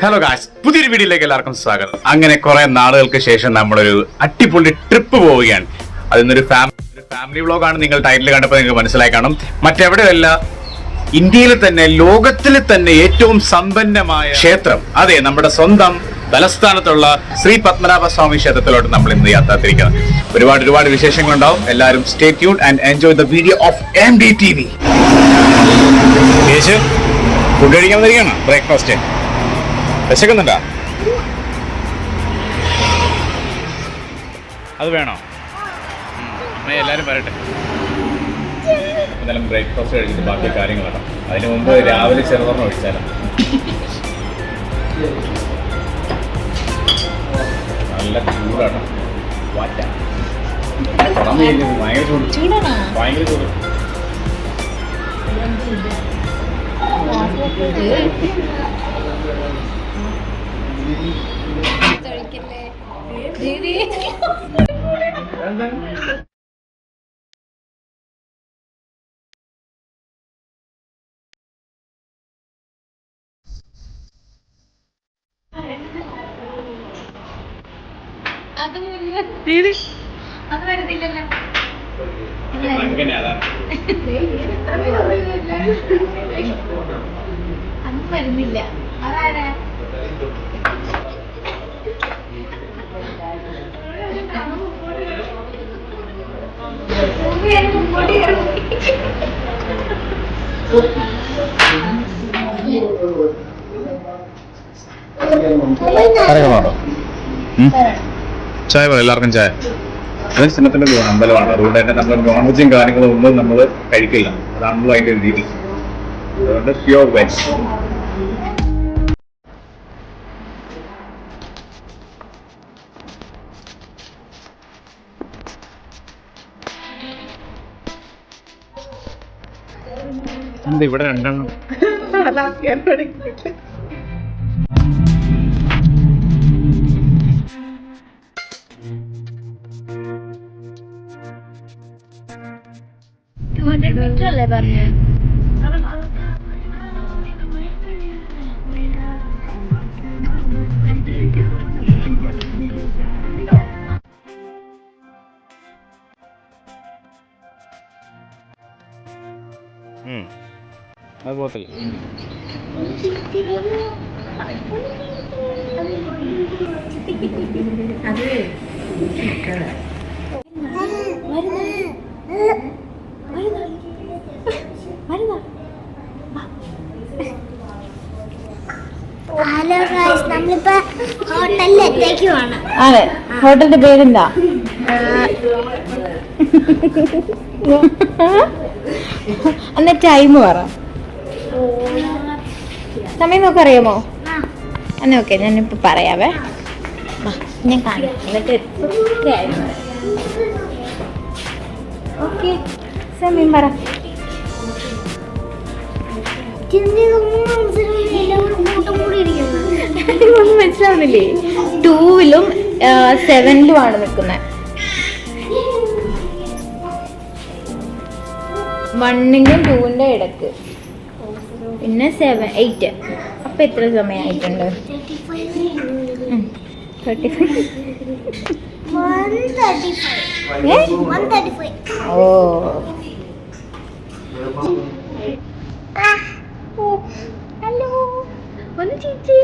Hello guys, പുതിയൊരു വീഡിയോയിലേക്ക് എല്ലാവർക്കും സ്വാഗതം. അങ്ങനെ കുറെ നാളുകൾക്ക് ശേഷം നമ്മളൊരു അടിപൊളി ട്രിപ്പ് പോവുകയാണ്. അതിന്നൊരു ഫാമിലി വ്ളോഗാണ്. നിങ്ങൾ ടൈറ്റിൽ കണ്ടപ്പോൾ നിങ്ങൾക്ക് മനസ്സിലായി കാണും. മറ്റെവിടെയല്ല, ഇന്ത്യയിൽ തന്നെ ലോകത്തിൽ തന്നെ ഏറ്റവും സമ്പന്നമായ ക്ഷേത്രം, അതെ, നമ്മുടെ സ്വന്തം തലസ്ഥാനത്തുള്ള ശ്രീ പത്മനാഭ സ്വാമി ക്ഷേത്രത്തിലോട്ട് നമ്മൾ ഇന്ന് യാത്ര തിരിക്കുന്നത്. ഒരുപാട് വിശേഷങ്ങളുണ്ടാവും. എല്ലാവരും stay tuned and enjoy the video of MDTV. Food കഴിക്കാൻ വരികയാണ്. ബ്രേക്ക്ഫാസ്റ്റ് വിശക്കുന്നുണ്ടോ? അത് വേണോ? എല്ലാവരും വരട്ടെ. എന്തായാലും ബ്രേക്ക്ഫാസ്റ്റ് കഴിച്ചിട്ട് ബാക്കി കാര്യങ്ങളാണ്. അതിന് മുമ്പ് രാവിലെ ചെറുതോർണം ഒഴിച്ചാലും നല്ല ചൂടാണ്. വാറ്റ ഭയങ്കര ചൂട്. അത് വരുന്നില്ലല്ലോ. അത് വരുന്നില്ല. അതാരാ? ചായ പറ, എല്ലാവർക്കും ചായ. അത് ചിന്നത്തിന്റെ അമ്പലമാണ്. അതുകൊണ്ട് തന്നെ നമ്മൾ നോൺ വെജും കാര്യങ്ങളും ഒന്നും നമ്മൾ കഴിക്കില്ല. അതാണല്ലോ അതിന്റെ രീതി. അതുകൊണ്ട് പ്യൂർ വെജ്. എന്താ ഇവിടെ രണ്ടെണ്ണം? അല്ലേ പറഞ്ഞു? അത് പോകത്തില്ല. ഹലോ ഗൈസ്, നമ്മളിപ്പോ ഹോട്ടലിലെത്തേക്കുവാണ്. അതെ, ഹോട്ടലിന്റെ പേരെന്താ? എന്നാ ടൈം പറ. സമയം നോക്കറിയാമോ? എന്നാ ഓക്കെ, ഞാനിപ്പോ പറയാവേ. ഞാൻ കാണിക്കാം. ഓക്കെ, സമയം പറ. ഒന്നും മനസ്സിലാവുന്നില്ലേ? 2-ലും 7-ലും ആണ് നിൽക്കുന്നത്. 1-നും 2-ന്റെ ഇടക്ക്, പിന്നെ 7, 8. അപ്പൊ എത്ര സമയമായിട്ടുണ്ട്? 35. ഓ, ഹലോ, ഒന്ന് ചേച്ചി.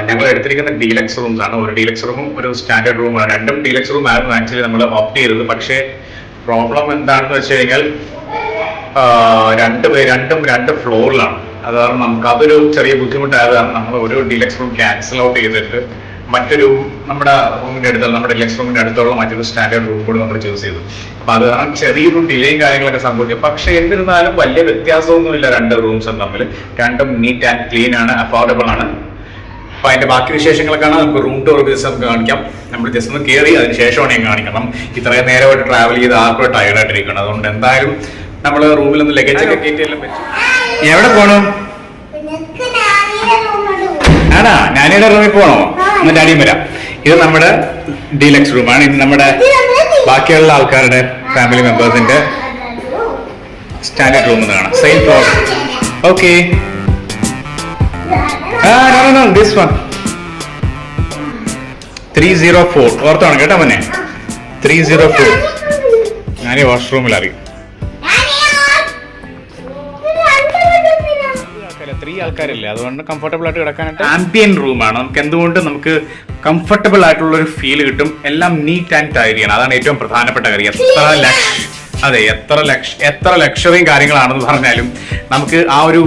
ഞങ്ങൾ എടുത്തിരിക്കുന്ന ഡീലക്സ് റൂംസ് ആണ്. ഒരു ഡീലക്സ് റൂമും ഒരു സ്റ്റാൻഡേർഡ് റൂമാണ്. രണ്ടും ഡീലക്സ് റൂം ആയിരുന്നു ആക്ച്വലി നമ്മൾ ഓപ്റ്റ് ചെയ്തത്. പക്ഷേ പ്രോബ്ലം എന്താണെന്ന് വെച്ച് കഴിഞ്ഞാൽ രണ്ടും 2 ഫ്ലോറിലാണ്. അത് കാരണം നമുക്ക് അതൊരു ചെറിയ ബുദ്ധിമുട്ടായത് കാരണം നമ്മൾ ഒരു ഡീലക്സ് റൂം ക്യാൻസൽ ഔട്ട് ചെയ്തിട്ട് മറ്റൊരു നമ്മുടെ ഡീലക്സ് റൂമിന്റെ അടുത്തുള്ള മറ്റൊരു സ്റ്റാൻഡേർഡ് റൂം കൂടി നമ്മൾ ചൂസ് ചെയ്തു. അപ്പൊ അത് കാരണം ചെറിയൊരു ഡിലേയും കാര്യങ്ങളൊക്കെ സംഭവിക്കും. പക്ഷെ എന്നിരുന്നാലും വലിയ വ്യത്യാസമൊന്നുമില്ല 2 റൂംസും തമ്മിൽ. രണ്ടും നീറ്റ് ആൻഡ് ക്ലീൻ ആണ്, അഫോർഡബിൾ ആണ്. അപ്പൊ അതിന്റെ ബാക്കി വിശേഷങ്ങളൊക്കെ നമുക്ക് റൂം ടൂർ നമുക്ക് കാണിക്കാം. നമ്മൾ ജസ്റ്റ് ഒന്ന് കയറി അതിന് ശേഷമാണ് ഞാൻ കാണിക്കണം. ഇത്രയും നേരമായിട്ട് ട്രാവൽ ചെയ്ത് ആർക്കും ടയർഡായിട്ടിരിക്കണം. അതുകൊണ്ട് എന്തായാലും നമ്മൾ റൂമിൽ ഒന്ന് ലഗേജ് ഒക്കെ കയറ്റി എല്ലാം പറ്റും. എവിടെ പോകണം? മണിയുടെ റൂമിൽ പോകണോ? എന്നിട്ട് അടിയും വരാം. ഇത് നമ്മുടെ ഡീലക്സ് റൂമാണ്. ഇത് നമ്മുടെ ബാക്കിയുള്ള ആൾക്കാരുടെ ഫാമിലി മെമ്പേഴ്സിന്റെ സ്റ്റാൻഡേർഡ് റൂം എന്ന് കാണാം. Same floor. Okay. This one 304 ഓർത്താണ് കേട്ടോ മോനെ. 304. ഞാൻ വാഷ്റൂമിൽ അറിയും. 3 ആൾക്കാരില്ലേ, അതുകൊണ്ട് കംഫർട്ടബിൾ ആയിട്ട് കിടക്കാനായിട്ട് ആംബിയൻ റൂമാണ്. നമുക്ക് എന്തുകൊണ്ട് നമുക്ക് കംഫർട്ടബിൾ ആയിട്ടുള്ള ഒരു ഫീൽ കിട്ടും. എല്ലാം നീറ്റ് ആൻഡ് ടൈഡി ആണ്. അതാണ് ഏറ്റവും പ്രധാനപ്പെട്ട കാര്യം. എത്ര ലക്ഷറിയും കാര്യങ്ങളാണെന്ന് പറഞ്ഞാലും നമുക്ക് ആ ഒരു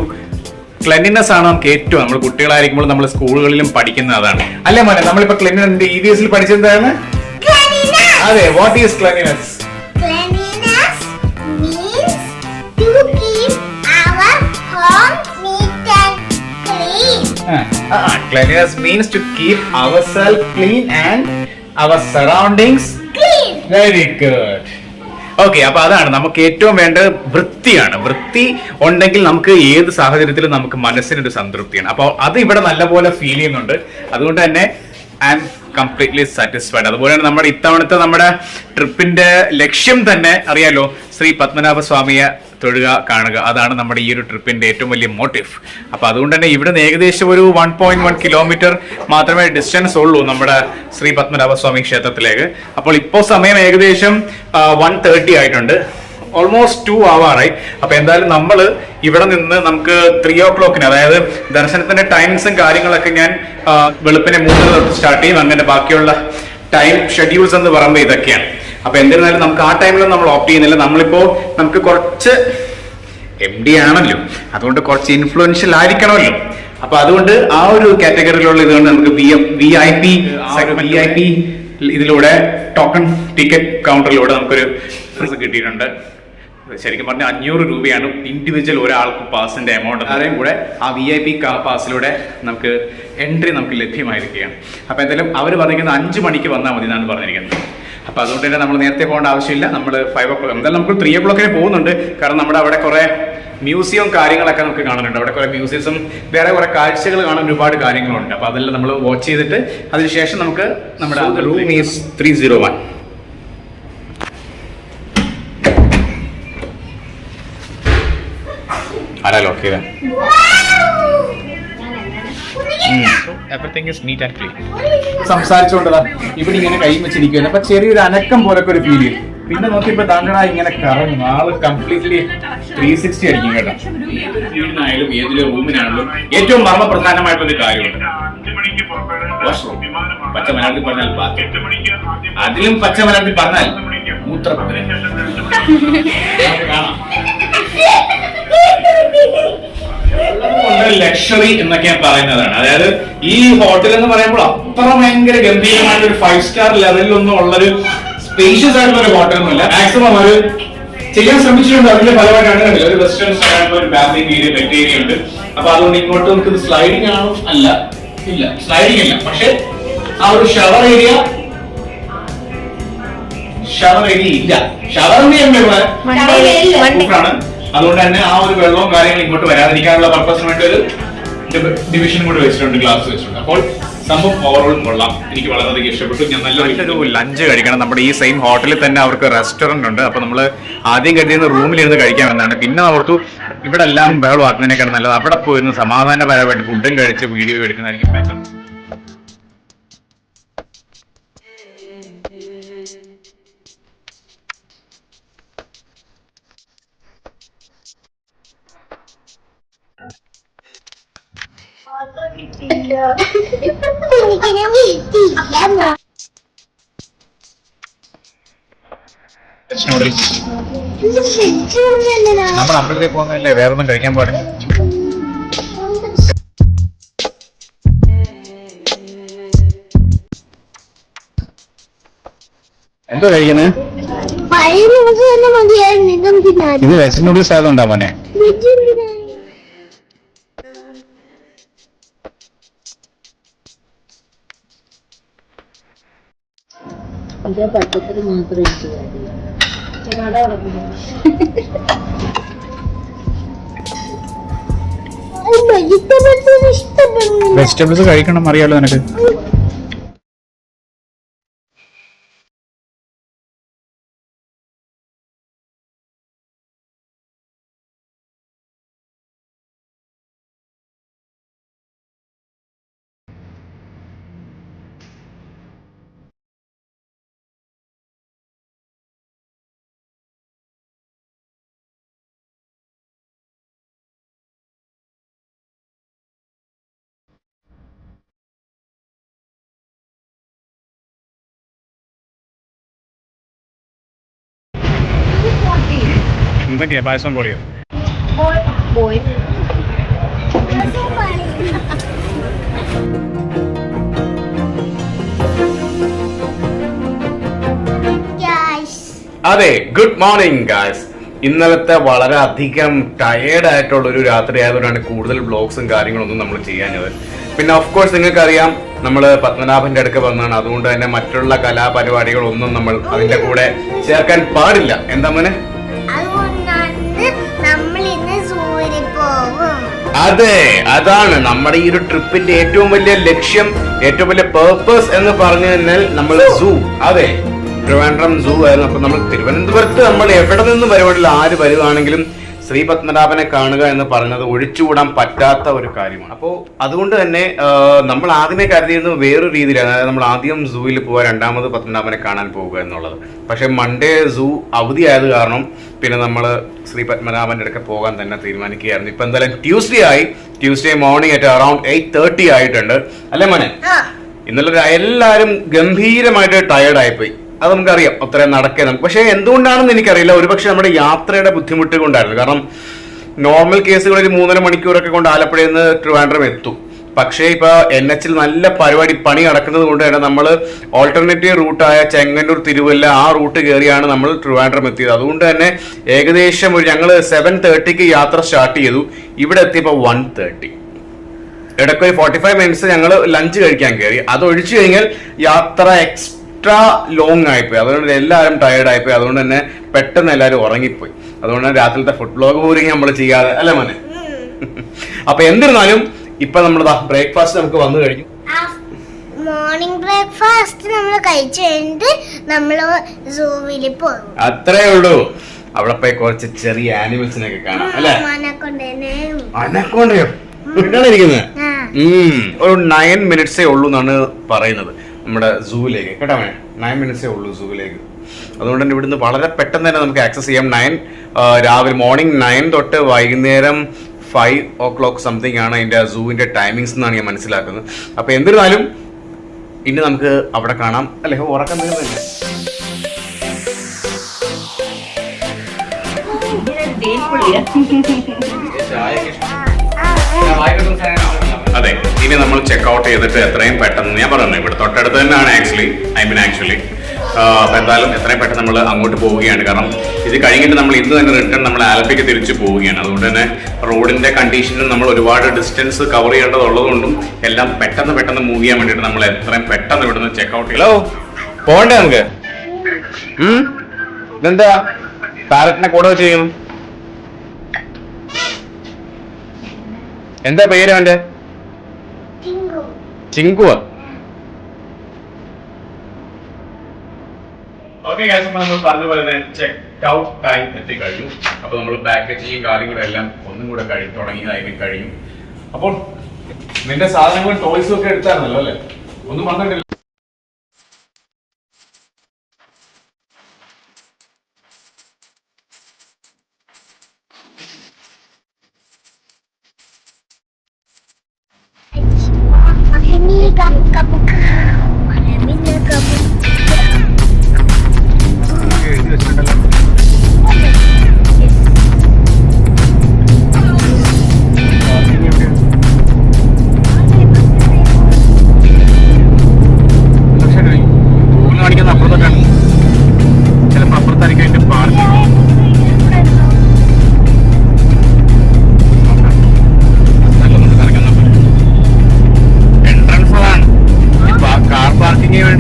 ക്ലെൻലിനെസ് ആണ് നമുക്ക് ഏറ്റവും. നമ്മൾ കുട്ടികളായിരിക്കുമ്പോൾ നമ്മൾ സ്കൂളുകളിലും പഠിക്കുന്നത് അതാണ് അല്ലേ മോനെ? നമ്മളിപ്പോ ക്ലെൻലിനെസ് EVS പഠിച്ചതാണ്. അതെ, what is cleanliness? Cleanliness means to keep ourselves clean and our surroundings clean. Very good. Okay, അപ്പൊ അതാണ് നമുക്ക് ഏറ്റവും വേണ്ടത്. വൃത്തിയാണ്. വൃത്തി ഉണ്ടെങ്കിൽ നമുക്ക് ഏത് സാഹചര്യത്തിലും നമുക്ക് മനസ്സിനൊരു സംതൃപ്തിയാണ്. അപ്പോൾ അത് ഇവിടെ നല്ലപോലെ ഫീൽ ചെയ്യുന്നുണ്ട്. അതുകൊണ്ട് തന്നെ ഐ ആം കംപ്ലീറ്റ്ലി സാറ്റിസ്ഫൈഡ്. അതുപോലെ തന്നെ നമ്മുടെ ഇത്തവണത്തെ നമ്മുടെ ട്രിപ്പിന്റെ ലക്ഷ്യം തന്നെ അറിയാലോ, ശ്രീ പത്മനാഭ സ്വാമിയെ തൊഴുക, കാണുക. അതാണ് നമ്മുടെ ഈ ഒരു ട്രിപ്പിന്റെ ഏറ്റവും വലിയ മോട്ടീവ്. അപ്പൊ അതുകൊണ്ട് തന്നെ ഇവിടുന്ന് ഏകദേശം ഒരു 1.1 കിലോമീറ്റർ മാത്രമേ ഡിസ്റ്റൻസ് ഉള്ളൂ നമ്മുടെ ശ്രീ പത്മനാഭസ്വാമി ക്ഷേത്രത്തിലേക്ക്. അപ്പോൾ ഇപ്പോൾ സമയം ഏകദേശം 1:30 ആയിട്ടുണ്ട്. ഓൾമോസ്റ്റ് 2 ആവാറായി. അപ്പൊ എന്തായാലും നമ്മൾ ഇവിടെ നിന്ന് നമുക്ക് 3 o'clock, അതായത് ദർശനത്തിന്റെ ടൈംസും കാര്യങ്ങളൊക്കെ ഞാൻ വെളുപ്പിനെ 3 തൊട്ട് സ്റ്റാർട്ട് ചെയ്യും. അങ്ങനെ ബാക്കിയുള്ള ടൈം ഷെഡ്യൂൾസ് എന്ന് പറയുമ്പോൾ ഇതൊക്കെയാണ്. അപ്പൊ എന്നിരുന്നാലും നമുക്ക് ആ ടൈമിൽ നമ്മൾ ഓപ്റ്റ് ചെയ്യുന്നില്ല. നമ്മളിപ്പോ നമുക്ക് കുറച്ച് MD ആണല്ലോ, അതുകൊണ്ട് കുറച്ച് ഇൻഫ്ലുവൻഷ്യൽ ആയിരിക്കണമല്ലോ. അപ്പൊ അതുകൊണ്ട് ആ ഒരു കാറ്റഗറിയിലുള്ള ഇതുകൊണ്ട് നമുക്ക് VIP ഇതിലൂടെ ടോക്കൺ ടിക്കറ്റ് കൗണ്ടറിലൂടെ നമുക്കൊരു കിട്ടിയിട്ടുണ്ട്. ശരിക്കും പറഞ്ഞാൽ 500 രൂപയാണ് ഇൻഡിവിജ്വൽ ഒരാൾക്ക് പാസിന്റെ എമൗണ്ട്. അതായത് കൂടെ ആ VIP പാസിലൂടെ നമുക്ക് എൻട്രി നമുക്ക് ലഭ്യമായിരിക്കുകയാണ്. അപ്പൊ എന്തായാലും അവർ പറഞ്ഞിരിക്കുന്നത് 5 മണിക്ക് വന്നാൽ മതി എന്നാണ് പറഞ്ഞിരിക്കുന്നത്. അപ്പൊ അതുകൊണ്ട് തന്നെ നമ്മൾ നേരത്തെ പോകേണ്ട ആവശ്യമില്ല. നമ്മൾ 5 o'clock, എന്തായാലും നമുക്ക് 3 o'clock പോകുന്നുണ്ട്. കാരണം നമ്മുടെ അവിടെ കുറെ മ്യൂസിയം കാര്യങ്ങളൊക്കെ നമുക്ക് കാണാനുണ്ട്. അവിടെ കുറെ മ്യൂസിയംസും വേറെ കുറെ കാഴ്ചകൾ കാണാൻ ഒരുപാട് കാര്യങ്ങളുണ്ട്. അപ്പൊ അതെല്ലാം നമ്മൾ വാച്ച് ചെയ്തിട്ട് അതിനുശേഷം നമുക്ക് നമ്മുടെ റൂം ഈസ് 301. ആരാ ലോക്ക് ചെയ്ത? Everything is neat and clean. സംസാരിച്ചുകൊണ്ടതാ ഇവിടെ ഇങ്ങനെ കൈ വെച്ചിരിക്കുകയാണ്. അപ്പൊ ചെറിയൊരു അനക്കം പോലൊക്കെ ഒരു ഫീൽ ചെയ്യും. പിന്നെ നോക്കിയപ്പോ താങ്കളാ ഇങ്ങനെ കറങ്ങും. ആള് കംപ്ലീറ്റ്ലി 360 അടിക്കും കേട്ടോ. ഏതൊരു ഫീൽഡിനായാലും ഏതൊരു റൂമിനാണെങ്കിലും ഏറ്റവും മർമ്മപ്രധാനമായിട്ടൊരു കാര്യമുണ്ട്. വാഷ്റൂം. പച്ച മലയാളത്തിൽ പറഞ്ഞാൽ ബാത്റൂം. അതിലും പച്ച മലയാളത്തിൽ പറഞ്ഞാൽ മൂത്രപ്പുര. കാണാം. ലക്ഷറി എന്നൊക്കെ പറയുന്നതാണ്. അതായത് ഈ ഹോട്ടൽ എന്ന് പറയുമ്പോൾ അത്ര ഭയങ്കര ഗംഭീരമായിട്ട് ഒരു 5 സ്റ്റാർ ലെവലിലൊന്നും ഉള്ളൊരു സ്പേഷ്യസ് ആയിട്ടുള്ള ഒരു ഹോട്ടൽ ഒന്നുമില്ല. മാക്സിമം അവർ ചെയ്യാൻ ശ്രമിച്ചിട്ടുണ്ട്. അതിന്റെ ഫലമായിട്ടാണ് ഒരു വെസ്റ്റേൺ സ്റ്റൈൽ ആയിട്ടുള്ള ഒരു ബാത്തിങ് ഏരിയ, ബെഡ് ഏരിയ ഉണ്ട്. അപ്പൊ അതുകൊണ്ട് ഇങ്ങോട്ട് നമുക്ക് ഇത് സ്ലൈഡിംഗ് ആണോ? അല്ല, ഇല്ല, സ്ലൈഡിംഗ് ഇല്ല. പക്ഷെ ആ ഒരു ഷവർ ഏരിയ ഇല്ല. ഷവറിന്റെ ആണ്. അതുകൊണ്ട് തന്നെ ആ ഒരു വെള്ളവും കാര്യങ്ങളും ഇങ്ങോട്ട് വരാതിരിക്കാനുള്ള പർപ്പസിന് വേണ്ടി ഒരു ഡിവിഷൻ കൂടെ വെച്ചിട്ടുണ്ട്, ഗ്ലാസ് വെച്ചിട്ടുണ്ട്. അപ്പോൾ സംഭവം ഓവറോൾ കൊള്ളാം. എനിക്ക് വളരെയധികം ഇഷ്ടപ്പെട്ടു. ഞാൻ നല്ലൊരു ലഞ്ച് കഴിക്കണം. നമ്മുടെ ഈ സെയിം ഹോട്ടലിൽ തന്നെ അവർക്ക് റെസ്റ്റോറന്റ് ഉണ്ട്. അപ്പൊ നമ്മൾ ആദ്യം കരുതിയത് റൂമിലിരുന്ന് കഴിക്കാമെന്നാണ്. പിന്നെ ഓർത്തു ഇവിടെ എല്ലാം ബഹളമാക്കുന്നതിനേക്കാൾ നല്ലത് അവിടെ പോയിരുന്ന് സമാധാനപരമായിട്ട് ഫുഡും കഴിച്ച് വീഡിയോ എടുക്കുന്നതായിരിക്കും ബെറ്റർ. നമ്മൾ അമ്പലത്തിൽ പോകുന്നതല്ലേ, വേറൊന്നും കഴിക്കാൻ പാടില്ല. എന്തോ കഴിക്കുന്നത്? ഇത് വെജ് നൂഡിൽസ് ആയതുകൊണ്ടാ മോനെ. പച്ചക്കറി മാത്രമേ വെജിറ്റബിൾസ് ഇഷ്ടം വെജിറ്റബിൾസ് കഴിക്കണം അറിയാലോ നിനക്ക്. എന്തൊക്കെയാ പായസം പൊടിയോ? പോയി അതെ, ഗുഡ് മോർണിംഗ് ഗായ്സ്. ഇന്നലത്തെ വളരെ അധികം ടയേർഡ് ആയിട്ടുള്ള ഒരു രാത്രി ആയതുകൊണ്ടാണ് കൂടുതൽ വ്ലോഗ്സും കാര്യങ്ങളൊന്നും നമ്മൾ ചെയ്യാഞ്ഞത്. പിന്നെ ഓഫ് കോഴ്സ് നിങ്ങൾക്കറിയാം നമ്മൾ പത്മനാഭന്റെ അടുക്ക് വന്നതാണ്, അതുകൊണ്ട് തന്നെ മറ്റുള്ള കലാപരിപാടികളൊന്നും നമ്മൾ അതിന്റെ കൂടെ ചേർക്കാൻ പാടില്ല. എന്താ മോനെ? അതെ, അതാണ് നമ്മുടെ ഈ ഒരു ട്രിപ്പിന്റെ ഏറ്റവും വലിയ ലക്ഷ്യം, ഏറ്റവും വലിയ പേർപ്പസ് എന്ന് പറഞ്ഞു കഴിഞ്ഞാൽ നമ്മൾ സൂ. അതെ, ട്രിവാൻഡ്രം സൂ ആയിരുന്നു. അപ്പൊ നമ്മൾ തിരുവനന്തപുരത്ത് നമ്മൾ എവിടെ നിന്ന് പരിപാടിയിൽ ആര് വരുവാണെങ്കിലും ശ്രീ പത്മനാഭനെ കാണുക എന്ന് പറഞ്ഞത് ഒഴിച്ചുകൂടാൻ പറ്റാത്ത ഒരു കാര്യമാണ്. അപ്പോൾ അതുകൊണ്ട് തന്നെ നമ്മൾ ആദ്യമേ കരുതിയിരുന്നത് വേറൊരു രീതിയിലാണ്. അതായത് നമ്മൾ ആദ്യം സൂവിൽ പോവുക, രണ്ടാമത് പത്മനാഭനെ കാണാൻ പോവുക എന്നുള്ളത്. പക്ഷെ മൺഡേ സൂ അവധിയായത് കാരണം പിന്നെ നമ്മൾ ശ്രീ പത്മനാഭന്റെ അടുക്ക പോകാൻ തന്നെ തീരുമാനിക്കുകയായിരുന്നു. ഇപ്പൊ എന്തായാലും ട്യൂസ്ഡേ മോർണിംഗ് അറ്റ് അറൌണ്ട് 8:30 ആയിട്ടുണ്ട് അല്ലേ മോനെ? ഇന്നലെ എല്ലാവരും ഗംഭീരമായിട്ട് ടയേർഡ് ആയിപ്പോയി. അത് നമുക്കറിയാം, അത്രയും നടക്കേ നമുക്ക്. പക്ഷെ എന്തുകൊണ്ടാണെന്ന് എനിക്കറിയില്ല. ഒരുപക്ഷെ നമ്മുടെ യാത്രയുടെ ബുദ്ധിമുട്ട് കൊണ്ടായിരുന്നു. കാരണം നോർമൽ കേസുകളിൽ 3.5 മണിക്കൂറൊക്കെ കൊണ്ട് ആലപ്പുഴയിൽ നിന്ന് ട്രിവാൻഡ്രം എത്തും. പക്ഷേ ഇപ്പൊ NH നല്ല പണി നടക്കുന്നത് കൊണ്ട് തന്നെ നമ്മൾ ഓൾട്ടർനേറ്റീവ് റൂട്ടായ ചെങ്ങന്നൂർ തിരുവല്ല ആ റൂട്ട് കയറിയാണ് നമ്മൾ ട്രിവാൻഡ്രം എത്തിയത്. അതുകൊണ്ട് തന്നെ ഏകദേശം ഞങ്ങൾ 7:30 യാത്ര സ്റ്റാർട്ട് ചെയ്തു. ഇവിടെ എത്തിയപ്പോൾ 1:30. ഇടയ്ക്ക് ഒരു 45 മിനിറ്റ്സ് ഞങ്ങൾ ലഞ്ച് കഴിക്കാൻ കയറി. അത് ഒഴിച്ചു കഴിഞ്ഞാൽ യാത്ര എക്സ്ട്രാ ലോങ് ആയിപ്പോയി. അതുകൊണ്ട് എല്ലാവരും ടയേർഡ് ആയിപ്പോയി. അതുകൊണ്ട് തന്നെ പെട്ടെന്ന് എല്ലാവരും ഉറങ്ങിപ്പോയി. അതുകൊണ്ട് തന്നെ രാത്രിയിലത്തെ ഫുഡ് ബ്ലോഗ് പോലും നമ്മൾ ചെയ്യാതെ അല്ലേ മോനെ? അപ്പൊ എന്നിരുന്നാലും ഇപ്പൊ നമ്മൾ ബ്രേക്ക്ഫാസ്റ്റ് നമുക്ക് വന്നു കഴിഞ്ഞു. മോർണിംഗ് ബ്രേക്ക്ഫാസ്റ്റ് നമ്മൾ കഴിച്ചു കഴിഞ്ഞിട്ട് നമ്മള് സൂവിൽ പോകും. അത്രേ ഉള്ളൂ. അവിടെ പോയി കുറച്ച് ചെറിയ ആനിമൽസിനൊക്കെ കാണാം അല്ലേ? അനക്കൊണ്ടയോ ഇരിക്കുന്നത്? ഒരു 9 മിനിറ്റ്സേ ഉള്ളൂ എന്നാണ് പറയുന്നത് നമ്മുടെ സൂവിലേക്ക്. കേട്ടോ, 9 മിനിറ്റ്സേ ഉള്ളൂ സൂവിലേക്ക്. അതുകൊണ്ട് തന്നെ ഇവിടുന്ന് വളരെ പെട്ടെന്ന് തന്നെ നമുക്ക് ആക്സസ് ചെയ്യാം. രാവിലെ മോർണിംഗ് 9 തൊട്ട് വൈകുന്നേരം 5 o'clock സംതിങ് ആണ് അതിന്റെ സൂവിന്റെ ടൈമിങ്സ് എന്നാണ് ഞാൻ മനസ്സിലാക്കുന്നത്. അപ്പൊ എന്നിരുന്നാലും ഇനി നമുക്ക് അവിടെ കാണാം അല്ലെ? ഉറക്കം വരുന്നില്ല. അതെ, ഇനി നമ്മൾ ചെക്ക് ഔട്ട് ചെയ്തിട്ട് എത്രയും പെട്ടെന്ന്, ഞാൻ പറഞ്ഞു ഇവിടെ തൊട്ടടുത്ത് തന്നെയാണ് ആക്ച്വലി. അപ്പൊ എന്തായാലും എത്രയും പെട്ടെന്ന് നമ്മൾ അങ്ങോട്ട് പോവുകയാണ്. കാരണം ഇത് കഴിഞ്ഞിട്ട് നമ്മൾ ഇന്ന് തന്നെ റിട്ടേൺ നമ്മൾ ആലപ്പുഴയ്ക്ക് തിരിച്ചു പോവുകയാണ്. അതുകൊണ്ട് തന്നെ റോഡിന്റെ കണ്ടീഷനിൽ നമ്മൾ ഒരുപാട് ഡിസ്റ്റൻസ് കവർ ചെയ്യേണ്ടതുള്ളതുകൊണ്ടും എല്ലാം പെട്ടെന്ന് മൂവ് ചെയ്യാൻ വേണ്ടിയിട്ട് നമ്മൾ എത്രയും പെട്ടെന്ന് ഇവിടുന്ന് ചെക്ക് ഔട്ട് ചെയ്യലോ. പോകണ്ടേ നമുക്ക്? ഇതെന്താ പാരറ്റിനെ കൂടെ വെച്ച് ചെയ്യുന്നു? എന്താ പേര് അവന്റെ? ചിങ്കുവ. ഓക്കെ ഗൈസ്, നമ്മൾ പറഞ്ഞ പോലെ തന്നെ ചെക്ക് ഔട്ട് ടൈം എത്തിക്കഴിഞ്ഞു. അപ്പൊ നമ്മൾ പാക്കേജിങ് കാര്യങ്ങളും എല്ലാം ഒന്നും കൂടെ കഴിഞ്ഞു. അപ്പോൾ നിന്റെ സാധനങ്ങളും ടോയ്സും ഒക്കെ എടുത്തായിരുന്നല്ലോ അല്ലെ? ഒന്നും വന്നിട്ടില്ല.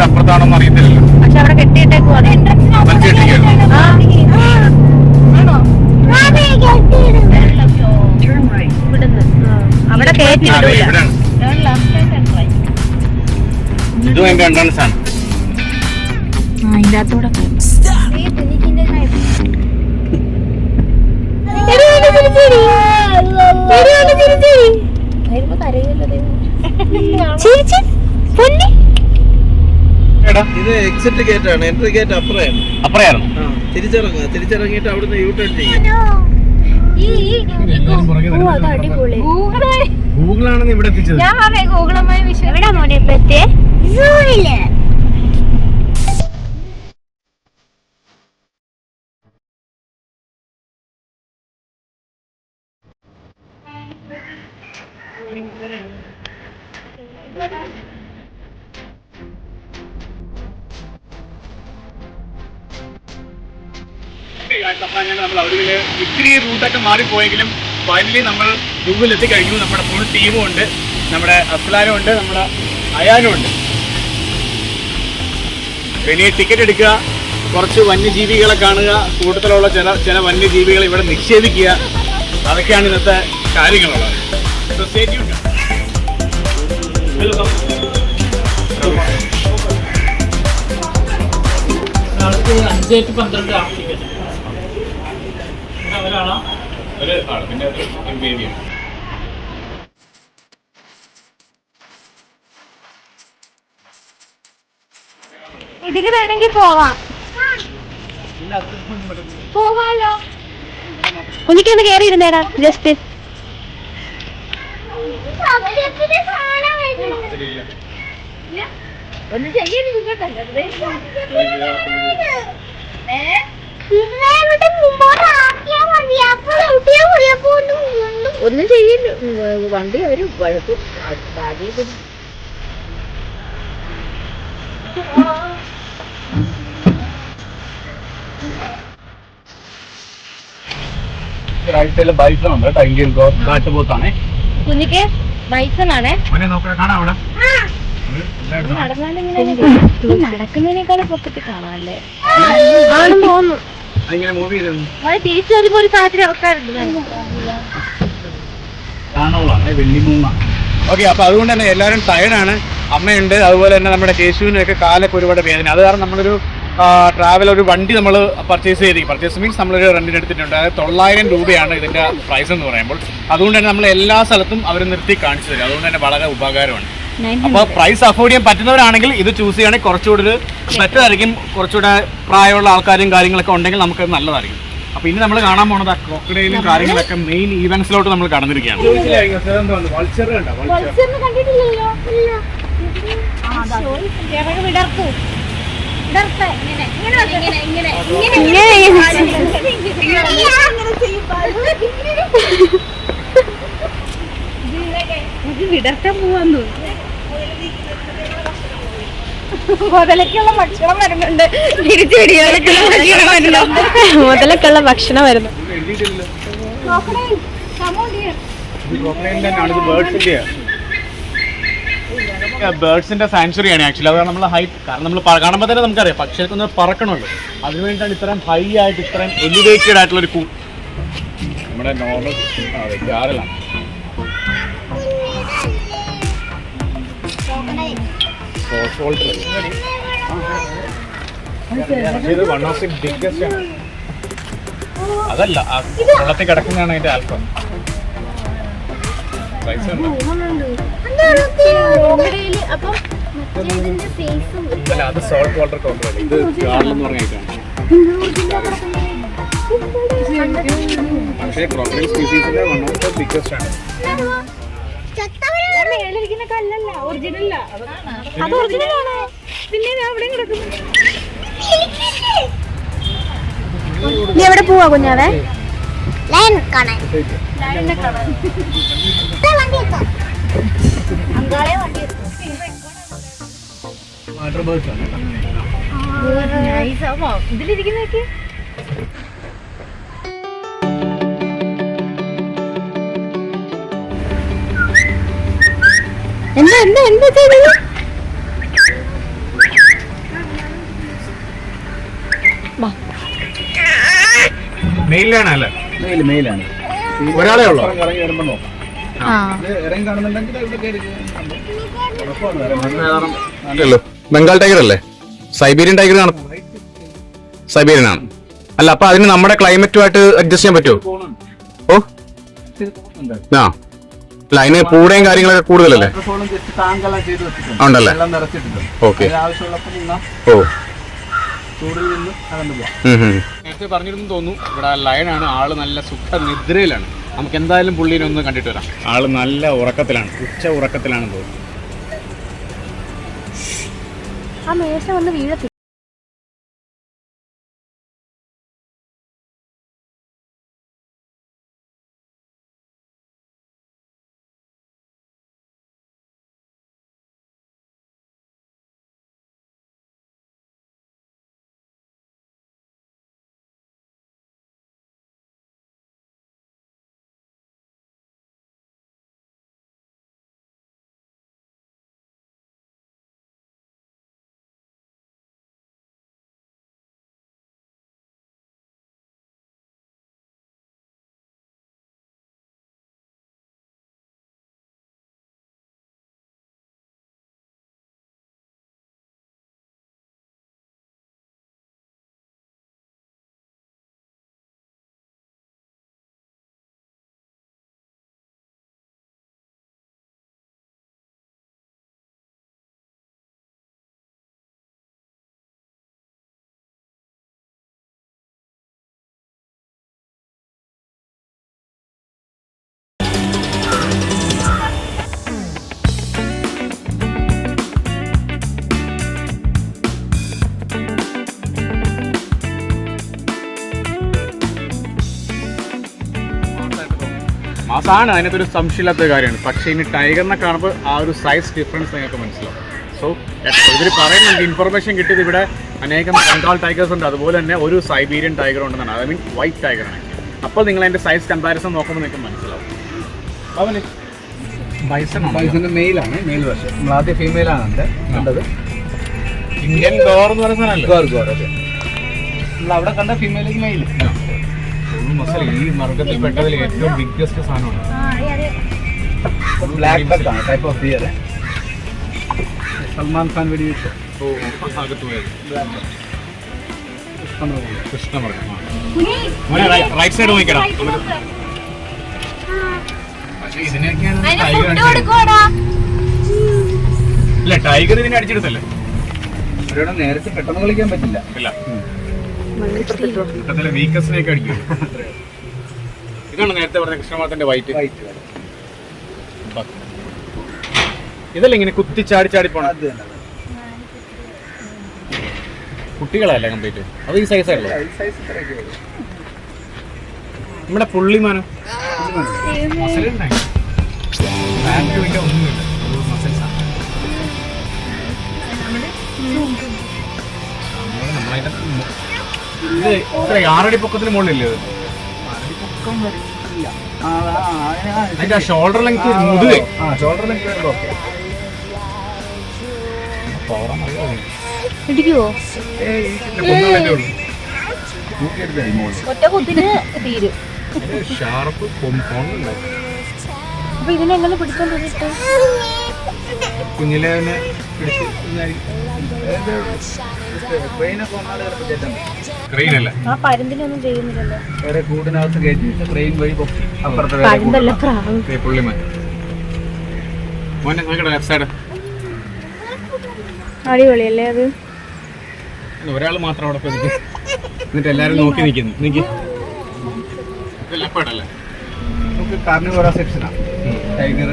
അപ്പുറത്താണോന്ന് അറിയത്തില്ലല്ലോ. പക്ഷെ അവിടെ കെട്ടിയിട്ടേക്കും. അവിടെ കയറ്റി വിടൂല. എൻട്രൻസ് ആണ്. അതിന്റെ അകത്തൂടെ ഇത് എക്സിറ്റ് ഗേറ്റ് ആണ്. എൻട്രി ഗേറ്റ് അപ്പുറമാണ്. അപ്പറയായിരുന്നു. തിരിച്ചിറങ്ങിയിട്ട് അവിടുന്ന് യൂ ടേൺ ചെയ്യും. ഗൂഗിളാണെന്ന് ഇവിടെ എത്തിച്ചത്. ഗൂഗിളമായി എവിടാ മോനെ ഇപ്പൊ എത്തിയേ? സൂവില് നമ്മൾ അവിടെ ഇത്തിരി റൂട്ടൊക്കെ മാറിപ്പോയെങ്കിലും ഫൈനലി നമ്മൾ ഗൂഗിളിൽ എത്തിക്കഴിഞ്ഞു. നമ്മുടെ ഫുൾ ടീമും ഉണ്ട്, നമ്മുടെ അസ്ലാനും ഉണ്ട്, നമ്മുടെ അയാനും ഉണ്ട്. ഇനി ടിക്കറ്റ് എടുക്കുക, കുറച്ച് വന്യജീവികളെ കാണുക, കൂട്ടത്തിലുള്ള ചില വന്യജീവികളെ ഇവിടെ നിക്ഷേപിക്കുക, അതൊക്കെയാണ് ഇന്നത്തെ കാര്യങ്ങളുള്ളത്. So stay tuned. ഇതില് വേണമെങ്കിൽ പോവാം. പോവാലോ. കുഞ്ഞിക്കൊന്ന് കേറിയിരുന്നേടാ ജസ്റ്റ്. ഒന്നും ഒന്നും ചെയ്യില്ല. വണ്ടി അവര് വഴക്കും. കാട്ടുപോത്താണേ കുഞ്ഞിക്ക് ബൈസണാണേ. കാണാം അവിടെ നടക്കുന്നതിനേക്കാളും പൊക്കത്തിൽ കാണാല്ലേ ആണെന്ന് തോന്നുന്നു. അതിങ്ങനെ മൂവ് ചെയ്തു അത് തിരിച്ചു വരുമ്പോ ഒരു സാഹചര്യം അവസ്ഥ. കാണുള്ളൂ വെള്ളിമൂങ്ങ. ഓക്കെ, അപ്പൊ അതുകൊണ്ട് തന്നെ എല്ലാവരും ടയർഡാണ്. അമ്മയുണ്ട്, അതുപോലെ തന്നെ നമ്മുടെ കേശുവിനൊക്കെ കാലൊക്കെ ഒരുപാട് വേദന. അത് കാരണം നമ്മളൊരു ട്രാവൽ ഒരു വണ്ടി നമ്മൾ പർച്ചേസ് മീൻസ് നമ്മളൊരു റെന്റിന് എടുത്തിട്ടുണ്ട്. അതായത് 900 രൂപയാണ് ഇതിന്റെ പ്രൈസ് എന്ന് പറയുമ്പോൾ. അതുകൊണ്ട് തന്നെ നമ്മൾ എല്ലാ സ്ഥലത്തും അവർ നിർത്തി കാണിച്ചു തരും. അതുകൊണ്ട് തന്നെ വളരെ ഉപകാരമാണ്. അപ്പോൾ പ്രൈസ് അഫോർഡ് ചെയ്യാൻ പറ്റുന്നവരാണെങ്കിൽ ഇത് ചൂസ് ചെയ്യുകയാണെങ്കിൽ കുറച്ചുകൂടി ഒരു ബെറ്റർ ആയിരിക്കും. കുറച്ചുകൂടെ പ്രായമുള്ള ആൾക്കാരും കാര്യങ്ങളൊക്കെ ഉണ്ടെങ്കിൽ നമുക്ക് നല്ലതായിരിക്കും. അപ്പൊ ഇനി നമ്മൾ കാണാൻ പോണത് ക്രോക്കഡൈലും കാര്യങ്ങളൊക്കെ മെയിൻ ഈവൻസിലോട്ട് നമ്മൾ കടന്നിരിക്കുകയാണ്. വിടർത്താൻ പോവാന്ന് മുതലക്കുള്ള ഭക്ഷണം വരുന്നുണ്ട്. തിരിച്ചു മുതലക്കുള്ള ഭക്ഷണം വരുന്നു. ബേർഡ്സിന്റെ സാങ്ച്വറിയാണ് ആക്ച്വലി. അത് നമ്മൾ ഹൈറ്റ്, കാരണം നമ്മൾ കാണുമ്പോൾ തന്നെ നമുക്കറിയാം പക്ഷികൾക്ക് ഒന്ന് പറക്കണമല്ലോ. അതിനുവേണ്ടിയിട്ടാണ് ഇത്രയും ഹൈ ആയിട്ട് ഇത്രയും എലിവേറ്റഡ് ആയിട്ടുള്ള ഒരു നമ്മുടെ നോർമൽ ജാറലാണ്. ഇത് വൺ ഓഫ് ദി ബിഗ്ഗസ്റ്റ് ആണ്. അതല്ല, ആ വെള്ളത്തിൽ കിടക്കുന്നതാണ് അതിന്റെ ആൽഫ. പ്രൈസ് ഉണ്ട്. അല്ല, അത് സോൾട്ട് വാട്ടർ ക്രോക്കഡൈൽ. ഇത് ഗാർൽ എന്ന് പറഞ്ഞ ഐറ്റമാണ്. പക്ഷേ ക്രോക്കഡൈൽ സ്പീസീസിലെ വൺ ഓഫ് ദി ബിഗ്ഗസ്റ്റ് ആണ്. കല്ലല്ല, ഒറിജിനല്ല. അത് ഒറിജിനലാണ്. പിന്നെ ഞാൻ അവിടെ കിടക്കുന്നു. നീ എവിടെ പോവാ കുഞ്ഞാവേ? ഇതിലിരിക്കുന്നൊക്കെ എന്താ എന്താ എന്താ ചെയ്തത്? മെയിലാണ് അല്ലേ? മെയിലാണ്. ഒരാളെ ഉള്ളൂ. ഇറങ്ങി വരുമ്പോ നോക്കാം. ഇറങ്ങി കാണുന്നുണ്ടെങ്കിൽ ഇവിടെ കയറി. ബംഗാൾ ടൈഗർ അല്ലേ? സൈബീരിയൻ ടൈഗർ ആണ്. സൈബീരിയൻ ആണ്. അല്ല, അപ്പൊ അതിന് നമ്മുടെ ക്ലൈമറ്റുമായിട്ട് അഡ്ജസ്റ്റ് ചെയ്യാൻ പറ്റുമോ? ഓ ആ അല്ല, അതിന് പൂടയും കാര്യങ്ങളൊക്കെ കൂടുതലല്ലേ? ഉണ്ടല്ലേ? ഓക്കെ. ഓ നേരത്തെ പറഞ്ഞിരുന്നു തോന്നുന്നു. ഇവിടെ ലയനാണ്. ആള് നല്ല സുഖ നിദ്രയിലാണ്. നമുക്ക് എന്തായാലും പുള്ളീനെ ഒന്ന് കണ്ടിട്ട് വരാം. ആള് നല്ല ഉറക്കത്തിലാണ്, ഉച്ച ഉറക്കത്തിലാണെന്ന് തോന്നുന്നു. ആ മേശ വന്ന് വീഴത്തി. മാസാണ്, അതിനകത്തൊരു സംശയമില്ലാത്ത കാര്യമാണ്. പക്ഷേ ഇനി ടൈഗറിനെ കാണുമ്പോൾ ആ ഒരു സൈസ് ഡിഫറൻസ് നിങ്ങൾക്ക് മനസ്സിലാവും. സോ ഇവർ പറയുന്നുണ്ട്, ഇൻഫർമേഷൻ കിട്ടിയത് ഇവിടെ അനേകം ബംഗാൾ ടൈഗേഴ്സ് ഉണ്ട്, അതുപോലെ തന്നെ ഒരു സൈബീരിയൻ ടൈഗർ ഉണ്ടെന്നാണ്. ഐ മീൻ വൈറ്റ് ടൈഗറാണ്. അപ്പോൾ നിങ്ങൾ അതിൻ്റെ സൈസ് കമ്പാരിസൺ നോക്കുമ്പോൾ നിങ്ങൾക്ക് മനസ്സിലാവും. അവന് ബൈസന്റെ മെയിലാണ്, മെയിൽ വർഷം. നമ്മൾ ആദ്യം ഫീമെയിലാണ് കണ്ടത്. ഇന്ത്യൻ ഗോർ എന്ന് പറയുന്ന സാധനമല്ലേ? ഗോർ അതെ. നമ്മൾ അവിടെ കണ്ട ഫീമെയിൽ മെയിൽ. മസാല ഈ മാർക്കറ്റിൽ പെട്ടതിൽ ഏറ്റവും ബിഗ്ഗസ്റ്റ് സാധനമാണ്. ബ്ലാക്ക് ബക്ക് ആണ്, type of dear. Salman Khan വെടിവെച്ച് കൃഷ്ണമൃഗം. റൈറ്റ് സൈഡ് നോക്കണം. പക്ഷേ ഇതിനൊക്കെയാണ് ഇല്ല, ടൈഗർ ഇതിനെ അടിച്ചെടുത്തല്ലേ? ഇവിടെ നേരത്തെ പെട്ടെന്ന് കളിക്കാൻ പറ്റില്ല. ഇല്ല, വീക്കസിനെയൊക്കെ അടിക്കും. ഇതാണ് നേരത്തെ പറഞ്ഞ കൃഷ്ണമൃഗത്തിന്റെ വൈറ്റ്. ഇതല്ല ഇങ്ങനെ കുത്തി ചാടി ചാടി പോണം. കുട്ടികളല്ലേ കംപ്ലീറ്റ്? അത് ഈ സൈസ് ആണല്ലോ നമ്മുടെ പുള്ളിമാനം. ഇത് ഇത്ര 6 അടി പൊക്കത്തിന് മുകളിലില്ലേ? അതിന്റെ ഷോൾഡർ ലെങ്ത് മുതുകെ. Shoulder length okay. ഇടിക്കുവോ? ഒറ്റ കുത്തിന് തീരും. Sharp compound. അപ്പൊ ഇതിനെങ്ങനെ പിടിച്ചോണ്ടിട്ട് കുഞ്ഞിലെ പിടിച്ച് ക്രെയിനല്ലേ? ആ പരുന്തിനൊന്നും ചെയ്യുന്നില്ലല്ലോ. വേറെ കൂടിനകത്ത് കയറ്റിയിട്ട് ട്രെയിൻ വഴി പൊക്കി അപ്പുറത്തെ പരുന്തല്ല, പ്രാവ്. പുള്ളിമാൻ. മോനെ നോക്കട്ടെ ലെഫ്റ്റ് സൈഡ്. അടിപൊളിയല്ലേ അത്? ഒരാൾ മാത്രം അവിടെ പോയി എന്നിട്ട് എല്ലാരും നോക്കി നിൽക്കുന്നു. നിക്ക്, ഇത് ലെപ്പേർഡല്ലേ? നമുക്ക് കാർണിവോറ സെക്ഷനാണ്. Tiger,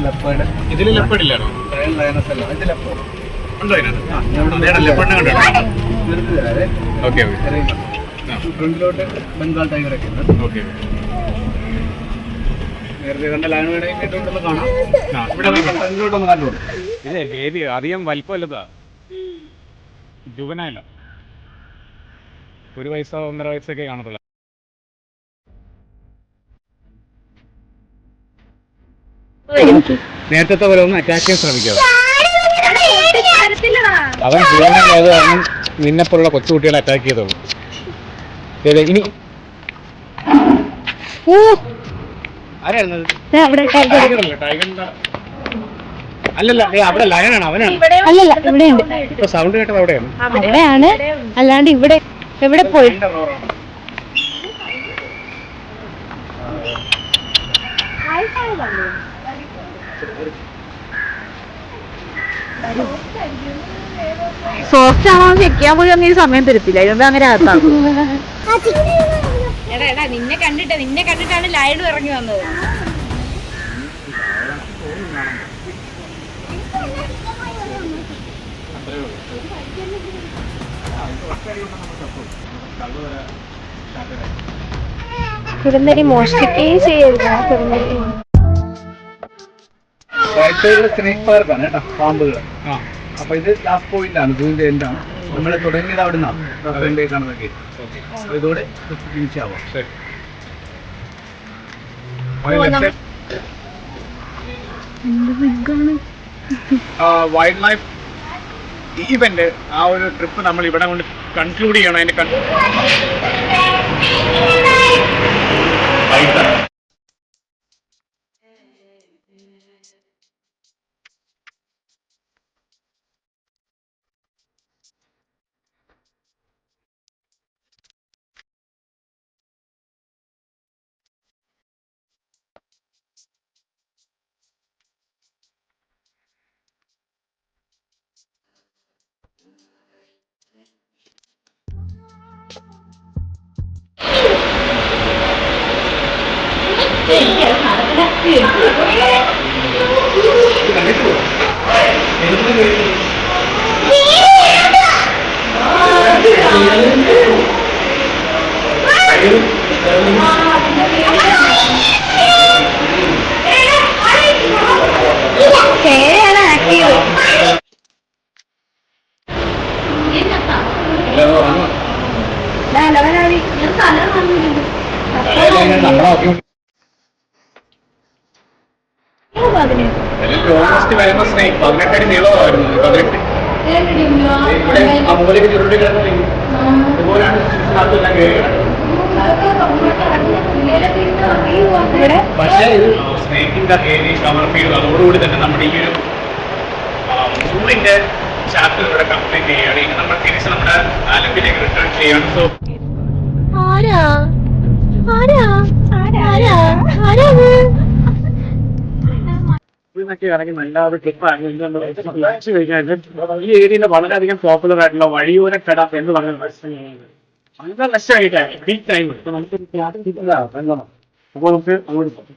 leopard. ഇതിൽ ലെപ്പേർഡ് ഇല്ലാണോ? ലയണസ് അല്ല, ഇത് ലെപ്പേർഡ് ഉണ്ടോ ഇതിനകത്ത്? ലെപ്പേർഡിനെ കണ്ടോ? Okay okay. ഫ്രണ്ടിലോട്ട് ബംഗാൾ ടൈഗർ ഒക്കെ ഉണ്ട്. ഓക്കെ. നേരത്തെ കണ്ട ലയൺ വേണമെങ്കിൽ കാണാം. ഫ്രണ്ടിലോട്ടൊന്ന് കണ്ടോളൂ. ഇതേ ബേബി അധികം വലിപ്പമല്ലതാ, ജുവനായില്ല. 1 വയസ്സോ 1.5 വയസ്സൊക്കെ കാണത്തുള്ളൂ. നേരത്തെ പോലെ ഒന്ന് അറ്റാക്ക് ചെയ്യാൻ ശ്രമിക്കാതെ. അവൻ ജുവനായത് കാരണം നിന്നെപ്പോലുള്ള കൊച്ചുകുട്ടികളെ അറ്റാക്ക് ചെയ്തോളൂ. ഇനി ആരായിരുന്നത്? ടൈഗറിന്റെ അല്ലല്ല അവിടെ ലയനാണ് അവനാണ്. അല്ലല്ല ഇവിടെയുണ്ട്. ഇപ്പൊ സൗണ്ട് കേട്ടത് അവിടെയാണ്. അവിടെയാണ്, അല്ലാണ്ട് ഇവിടെ എവിടെ പോയി? സോഫ്റ്റ് ആണോ ചെക്ക് ചെയ്യാൻ പോയി അങ്ങനെ സമയം തരത്തില്ല, ഇതെന്താ അങ്ങനെ അകത്താക്കും. നിന്നെ കണ്ടിട്ടാണ് ലൈഡ് ഇറങ്ങി വന്നത്. കുറുനരി മോഷ്ടിക്കുകയും ചെയ്യരുത്. സ്നേക് പാർക്കാണ് കേട്ടോ, പാമ്പുകൾ. അപ്പൊ ഇത് ലാസ്റ്റ് പോയിന്റ് ആണ്, സൂവിന്റെ എൻഡാണ്. നമ്മൾ തുടങ്ങിയത് അവിടെ നിന്നാണ് കാണുന്നതൊക്കെ. ഇതോടെ ഫിനിഷ് ആവാം. വൈൽഡ് ലൈഫ് ഈവന്റ് ആ ഒരു ട്രിപ്പ് നമ്മൾ ഇവിടെ കൊണ്ട് കൺക്ലൂഡ് ചെയ്യണം. അതിന്റെ ഓൾമോസ്റ്റ് വരുന്ന സ്നേക് 18 അടി നീളമായിരുന്നു. 18 ഇവിടെ ആ മൂലയ്ക്ക് ചുരുട്ടി കിടന്നു. ഇതുപോലെയാണ് എല്ലാം കയറി. പക്ഷേ ഇത് സ്നേക്കിന്റെ ഏരിയ കവർ ചെയ്തു. അതോടുകൂടി തന്നെ നമ്മുടെ ഈ ഒരു സൂവിന്റെ ചാപ്റ്റർ ഇവിടെ കംപ്ലീറ്റ് ചെയ്യുകയാണ്. ഇനി നമ്മൾ തിരിച്ച് നമ്മുടെ ആലപ്പിലേക്ക് റിട്ടേൺ ചെയ്യണം. സോ ൊക്കെ ഇറങ്ങി നല്ല ഒരു ട്രിപ്പാണ്. ഈ ഏരിയയിൽ വളരെയധികം പോപ്പുലർ ആയിട്ടുള്ള വഴിയോര കട എന്ന് പറയുന്നത് വളരെ രസമായിട്ടാണ് പീക്ക് ടൈം. അപ്പൊ നമുക്ക് അപ്പോൾ നമുക്ക് അങ്ങോട്ട് പോകാം.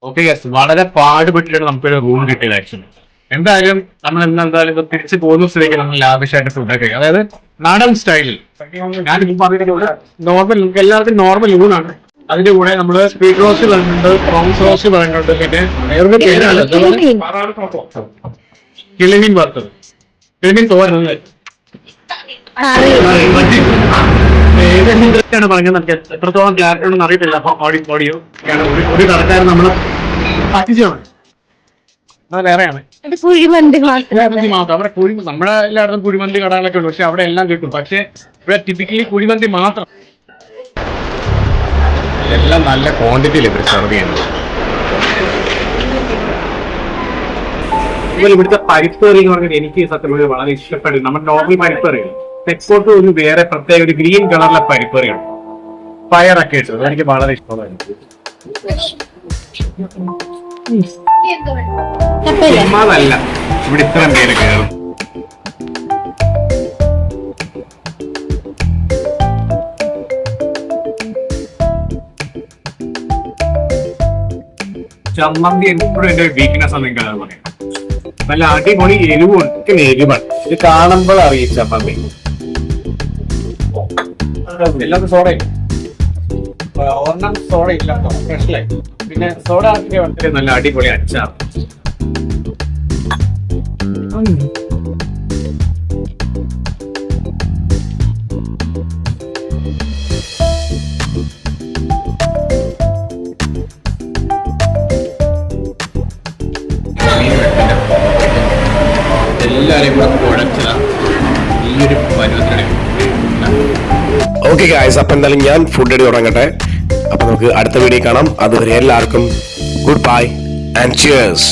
ഓക്കെ ഗസ്, വളരെ പാടുപെട്ടിട്ടാണ് നമുക്കൊരു റൂം കിട്ടിയത് ആക്ച്വലി. എന്തായാലും നമ്മൾ എന്തായാലും ഇപ്പൊ തിരിച്ചു പോകുന്ന സ്ഥിതിക്ക് നമ്മൾ ലാവിഷായിട്ട് ഫുഡൊക്കെ കഴിക്കും. അതായത് നാടൻ സ്റ്റൈലിൽ. ഞാൻ പറഞ്ഞിട്ടുള്ള നോർമൽ, നമുക്ക് എല്ലാവർക്കും നോർമൽ ഊണാണ്. അതിന്റെ കൂടെ നമ്മള് സ്വീറ്റ് റോസ്റ്റ് പറഞ്ഞിട്ടുണ്ട്, പ്രോൺസ് റോസ്റ്റ് പറഞ്ഞിട്ടുണ്ട്, പിന്നെ വേറൊരു പേരാണ് കിളിമീൻ വറുത്തത്, കിളിമീൻ തോന്നുന്നത്. ഏതാണ് പറഞ്ഞത് നമുക്ക് എത്രത്തോളം ക്ലാരിറ്റി ഉണ്ടെന്ന് അറിയത്തില്ല. അപ്പൊ ഓഡിയോ ഒരു കടക്കാരൻ നമ്മള് പറ്റിച്ചാണ്. അത് വേറെയാണ് കുഴിമന്തി മാത്രം. അവിടെ നമ്മുടെ എല്ലായിടത്തും കുഴിമന്തി കടകളൊക്കെ ഉണ്ട്, പക്ഷെ അവിടെ എല്ലാം കിട്ടും. പക്ഷെ ഇവിടെ ടിപ്പിക്കലി കുഴിമന്തി മാത്രം. എല്ലാം നല്ല ക്വാണ്ടിറ്റിയിൽ ഇവർ സെർവ് ചെയ്യുന്നത്. ഇതുപോലെ ഇവിടുത്തെ പരിപ്പ് കറി എന്ന് പറഞ്ഞാൽ എനിക്ക് സത്യം വളരെ ഇഷ്ടപ്പെടും. നമ്മുടെ നോർമൽ പരിപ്പ് കറി എക്സ്പോർട്ട് ഒരു വേറെ പ്രത്യേക ഒരു ഗ്രീൻ കളറിലെ പരിപ്പ് കറിയാണ്, പയറൊക്കെ ഇട്ടത്. എനിക്ക് വളരെ ഇഷ്ടമായിരുന്നു. അതല്ല ഇവിടെ ഇത്രയും പേര് കയറും. ചമ്മന്തി എപ്പോഴും എന്റെ വീക്ക്നെസ് ആണ്. നിങ്ങൾക്ക് പറയാം, നല്ല അടിപൊളി എരിവുണ്ട്. എരിവാണ് ഇത് കാണുമ്പോൾ അറിയാം. ചമ്മന്തി എല്ലാവർക്കും സോഡയും ഒരെണ്ണം സോഡ ഇല്ല സ്പെഷ്യലായി. പിന്നെ സോഡ ആക്കിയ നല്ല അടിപൊളി അച്ചാർ. എല്ലാരെയും കൂടെ കുഴച്ചതാണ്. ഒരു പരുവത്തിനടി. ഓക്കെ ഗായ്സ്, അപ്പൊ എന്തായാലും ഞാൻ ഫുഡ് അടി തുടങ്ങട്ടെ. അപ്പൊ നമുക്ക് അടുത്ത വീഡിയോ കാണാം. അതുവരെ എല്ലാവർക്കും ഗുഡ് ബൈ ആൻഡ് ചിയേഴ്സ്.